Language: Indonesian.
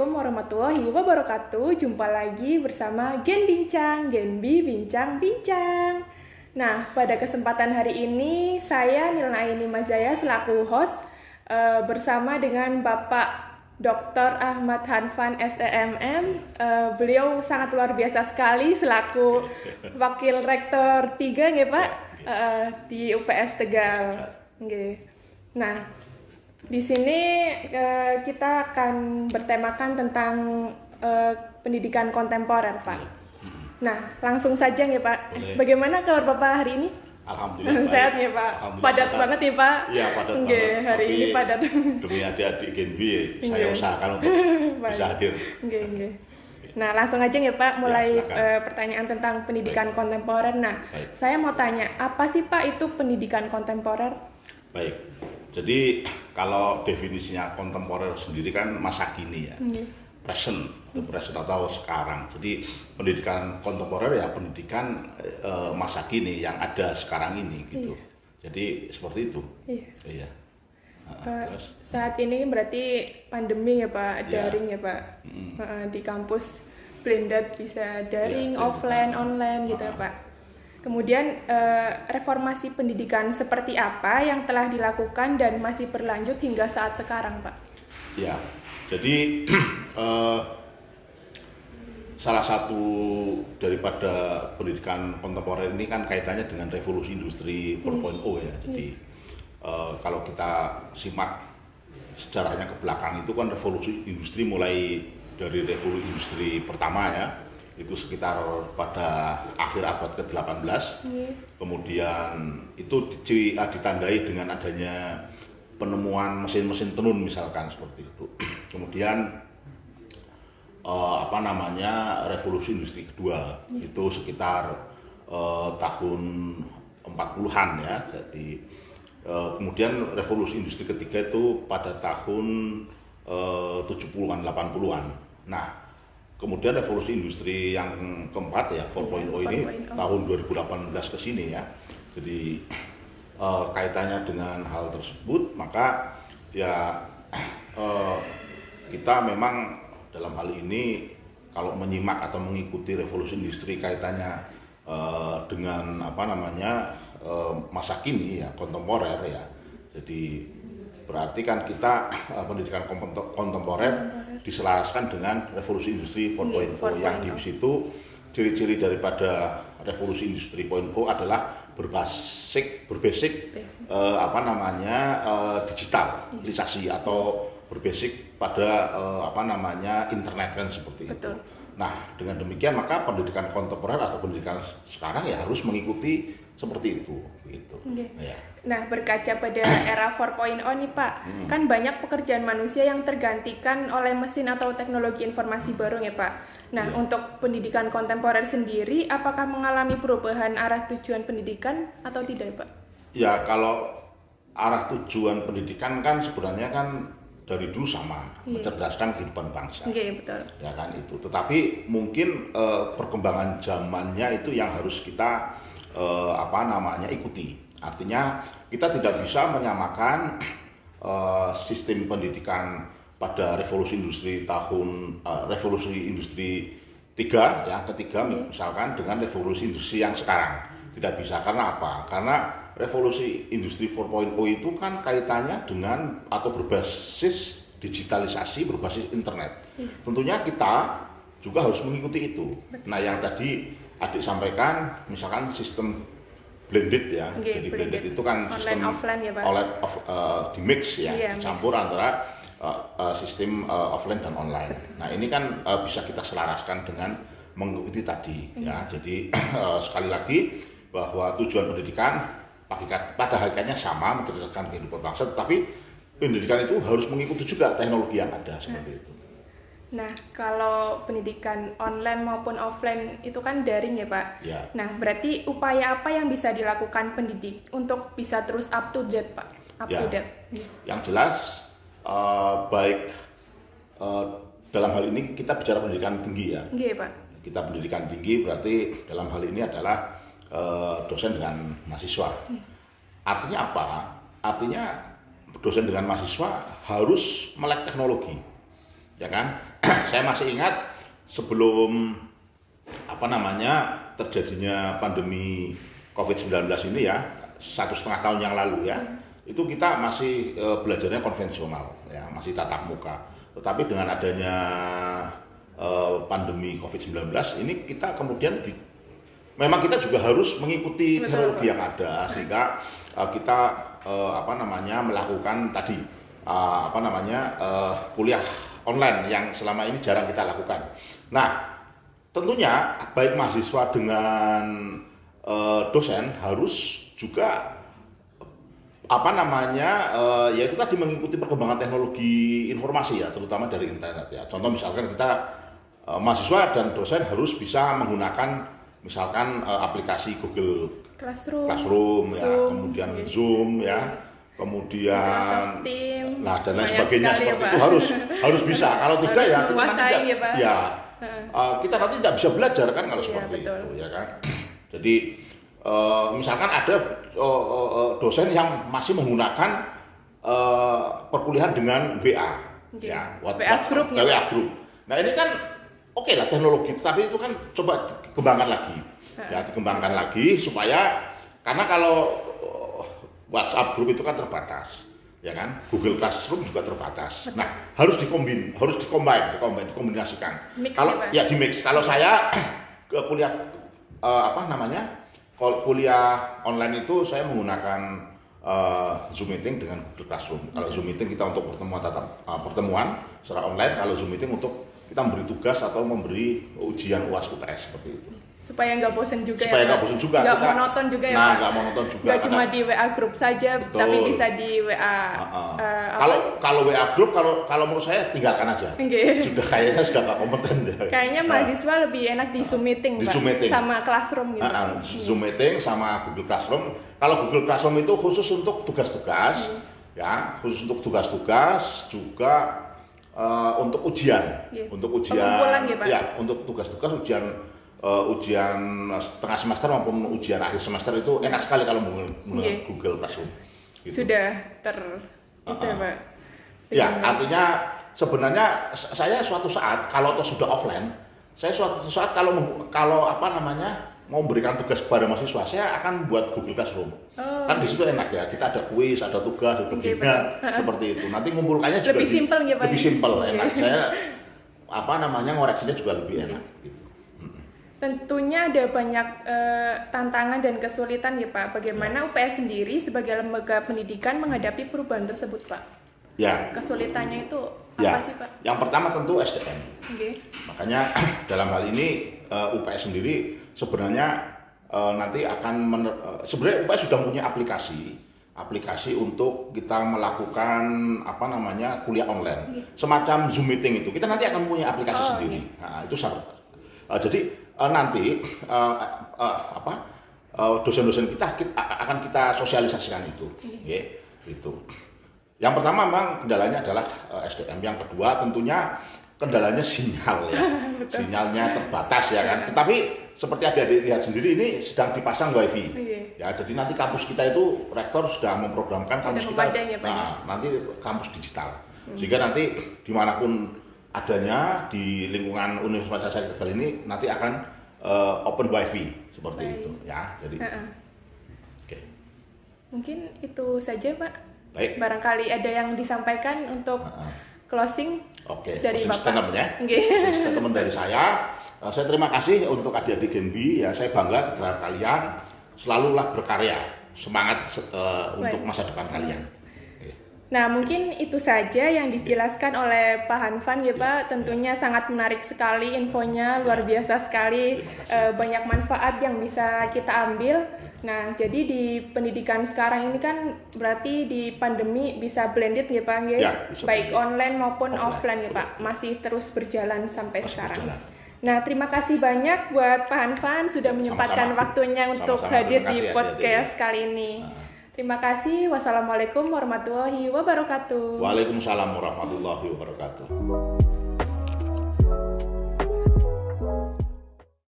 Assalamualaikum warahmatullahi wabarakatuh. Jumpa lagi bersama Gen Bincang, Genbi Bincang-Bincang. Nah, pada kesempatan hari ini saya Nilna Aini Mazaya selaku host bersama dengan Bapak Dr. Ahmad Hanfan SEMM. Beliau sangat luar biasa sekali selaku Wakil Rektor 3 nggih Pak di UPS Tegal. Nggih. Nah, di sini kita akan bertemakan tentang pendidikan kontemporer, Pak. Nah, langsung saja ya, Pak. Boleh. Bagaimana kabar Bapak hari ini? Alhamdulillah Sehat ya, Pak. Padat sehat. banget ya, Pak. Iya, padat Nggih, banget. hari Tapi ini padat. Demi adik-adik Genbi, saya Nggih. usahakan untuk bisa hadir. Nggih. Nah, langsung aja ya, Pak. Mulai silakan. pertanyaan tentang pendidikan kontemporer. Nah, Baik. saya mau tanya, apa sih, Pak, itu pendidikan kontemporer? Baik. Jadi kalau definisinya kontemporer sendiri kan masa kini ya. Present atau sekarang. Jadi pendidikan kontemporer ya pendidikan masa kini yang ada sekarang ini gitu. Jadi seperti itu. Iya. Terus Saat ini berarti pandemi ya Pak, Ya. daring ya Pak. Di kampus blended bisa daring, Ya, offline, online gitu ya Pak. Kemudian reformasi pendidikan seperti apa yang telah dilakukan dan masih berlanjut hingga saat sekarang Pak? ya. Jadi salah satu daripada pendidikan kontemporer ini kan kaitannya dengan revolusi industri 4.0 ya. Jadi kalau kita simak sejarahnya ke belakang itu kan revolusi industri mulai dari revolusi industri pertama ya, itu sekitar pada akhir abad ke-18. Kemudian itu ditandai dengan adanya penemuan mesin-mesin tenun misalkan seperti itu. Kemudian revolusi industri kedua itu sekitar tahun 40-an ya. Jadi kemudian revolusi industri ketiga itu pada tahun 70-an 80-an. Nah, kemudian revolusi industri yang keempat ya 4.0 ini tahun 2018 ke sini ya. Jadi kaitannya dengan hal tersebut, maka ya kita memang dalam hal ini kalau menyimak atau mengikuti revolusi industri kaitannya dengan masa kini ya kontemporer ya. Jadi berarti kan kita pendidikan kontemporer diselaraskan dengan revolusi industri 4.0 yang di situ ciri-ciri daripada revolusi industri 4.0 adalah berbasis digitalisasi atau berbasis pada internet kan seperti Betul. itu. Nah, dengan demikian maka pendidikan kontemporer atau pendidikan sekarang ya harus mengikuti seperti itu gitu. Ya. Nah, berkaca pada era 4.0 nih Pak, kan banyak pekerjaan manusia yang tergantikan oleh mesin atau teknologi informasi baru ya Pak. Nah, untuk pendidikan kontemporer sendiri, apakah mengalami perubahan arah tujuan pendidikan atau tidak Pak? Ya, kalau arah tujuan pendidikan kan sebenarnya kan dari dulu sama, mencerdaskan kehidupan bangsa. Betul. Ya kan itu. Tetapi mungkin perkembangan zamannya itu yang harus kita ikuti. Artinya kita tidak bisa menyamakan sistem pendidikan pada revolusi industri revolusi industri 3 yang ketiga misalkan dengan revolusi industri yang sekarang. Tidak bisa. Karena apa? Karena revolusi industri 4.0 itu kan kaitannya dengan atau berbasis digitalisasi, berbasis internet. Tentunya kita juga harus mengikuti itu. Nah, yang tadi adik sampaikan misalkan sistem blended ya. Jadi blended itu kan online, sistem offline ya Pak. di mix ya, dicampur mix. antara sistem offline dan online. Nah, ini kan bisa kita selaraskan dengan mengikuti tadi ya. Jadi sekali lagi bahwa tujuan pendidikan pada hakikatnya sama, mencerdaskan kehidupan bangsa, tetapi pendidikan itu harus mengikuti juga teknologi yang ada seperti itu. Nah, kalau pendidikan online maupun offline itu kan daring ya Pak. Ya. Nah, berarti upaya apa yang bisa dilakukan pendidik untuk bisa terus up to date Pak? Yang jelas baik dalam hal ini kita bicara pendidikan tinggi ya. Pak. Kita pendidikan tinggi berarti dalam hal ini adalah dosen dengan mahasiswa. Artinya apa? Artinya dosen dengan mahasiswa harus melek teknologi. ya kan? Saya masih ingat sebelum terjadinya pandemi COVID-19 ini ya, 1,5 tahun yang lalu ya, itu kita masih belajarnya konvensional ya, masih tatap muka. Tetapi dengan adanya pandemi COVID-19 ini kita kemudian memang kita juga harus mengikuti teknologi yang ada, sehingga kita melakukan tadi kuliah online yang selama ini jarang kita lakukan. Nah, tentunya baik mahasiswa dengan dosen harus juga yaitu tadi mengikuti perkembangan teknologi informasi ya, terutama dari internet ya. Contoh misalkan kita mahasiswa dan dosen harus bisa menggunakan misalkan aplikasi Google Classroom ya, kemudian Zoom ya, kemudian Team, dan lain sebagainya seperti itu harus bisa. Kalau tidak ya kita nanti kita nanti tidak bisa belajar kan kalau seperti itu ya kan. Jadi misalkan ada dosen yang masih menggunakan perkuliahan dengan WA ya, WhatsApp group. Nah, ini kan oke lah teknologi, tapi itu kan coba dikembangkan lagi supaya, karena kalau WhatsApp group itu kan terbatas, ya kan? Google Classroom juga terbatas. Betul. Nah, harus dikombinasikan. Di mix. Kalau saya ke kuliah kuliah online itu saya menggunakan Zoom meeting dengan Google Classroom. Kalau Zoom meeting kita untuk pertemuan secara online, kalau Zoom meeting untuk kita memberi tugas atau memberi ujian UAS UTS seperti itu. Supaya nggak bosan juga nggak monoton juga ya Pak. Nggak monoton juga. Nggak cuma di WA group saja, betul, tapi bisa di WA. Kalau WA group, kalau menurut saya tinggalkan aja. Okay. Kayaknya sudah nggak kompeten ya. Kayaknya mahasiswa lebih enak di Zoom meeting, Pak. Zoom meeting sama Classroom gitu. Zoom meeting sama Google Classroom. Kalau Google Classroom itu khusus untuk tugas-tugas, ya, khusus untuk tugas-tugas juga. Untuk ujian, untuk tugas-tugas ujian setengah semester maupun ujian akhir semester itu enak sekali kalau menggunakan Google Classroom. Gitu. Sudah Pak. Ya, artinya sebenarnya saya suatu saat kalau sudah offline, kalau mau memberikan tugas kepada mahasiswa, saya akan buat Google Classroom. Kan di situ enak ya, kita ada kuis, ada tugas, ada seperti itu. Nanti ngumpulkannya juga lebih simpel, enak. Saya ngoreksinya juga lebih enak. Gitu. Tentunya ada banyak tantangan dan kesulitan ya Pak. Bagaimana UPS sendiri sebagai lembaga pendidikan menghadapi perubahan tersebut Pak? Ya. Kesulitannya itu apa sih Pak? Yang pertama tentu SDM. Makanya dalam hal ini UPS sendiri sebenarnya nanti akan sebenarnya UPS sudah punya aplikasi untuk kita melakukan kuliah online, semacam Zoom meeting itu. Kita nanti akan punya aplikasi sendiri. Nah, itu jadi nanti dosen-dosen kita akan kita sosialisasikan itu. Itu. Yang pertama memang kendalanya adalah SDM. Yang kedua tentunya kendalanya sinyal ya. Sinyalnya terbatas ya kan. Tetapi seperti adik-adik lihat sendiri ini sedang dipasang WiFi. Ya, jadi nanti kampus kita itu rektor sudah memprogramkan kampus kita. Nanti kampus digital. Sehingga nanti dimanapun adanya di lingkungan Universitas Pancasila Tegal ini nanti akan open WiFi seperti itu ya. Jadi mungkin itu saja Pak. Baik. Barangkali ada yang disampaikan untuk closing dari Bapak. Statement dari saya. Saya terima kasih untuk adik-adik Genbi ya. Saya bangga terhadap kalian. Selalulah berkarya, semangat untuk masa depan kalian. Nah, mungkin itu saja yang dijelaskan oleh Pak Hanfan ya Pak. Tentunya sangat menarik sekali infonya, luar biasa sekali. Banyak manfaat yang bisa kita ambil. Nah, jadi di pendidikan sekarang ini kan berarti di pandemi bisa blended ya Pak, baik online maupun offline ya Pak, masih terus berjalan sampai sekarang. Nah, terima kasih banyak buat Pak Hanfan sudah menyempatkan waktunya untuk hadir di podcast kali ini. Terima kasih. Wassalamualaikum warahmatullahi wabarakatuh. Waalaikumsalam warahmatullahi wabarakatuh.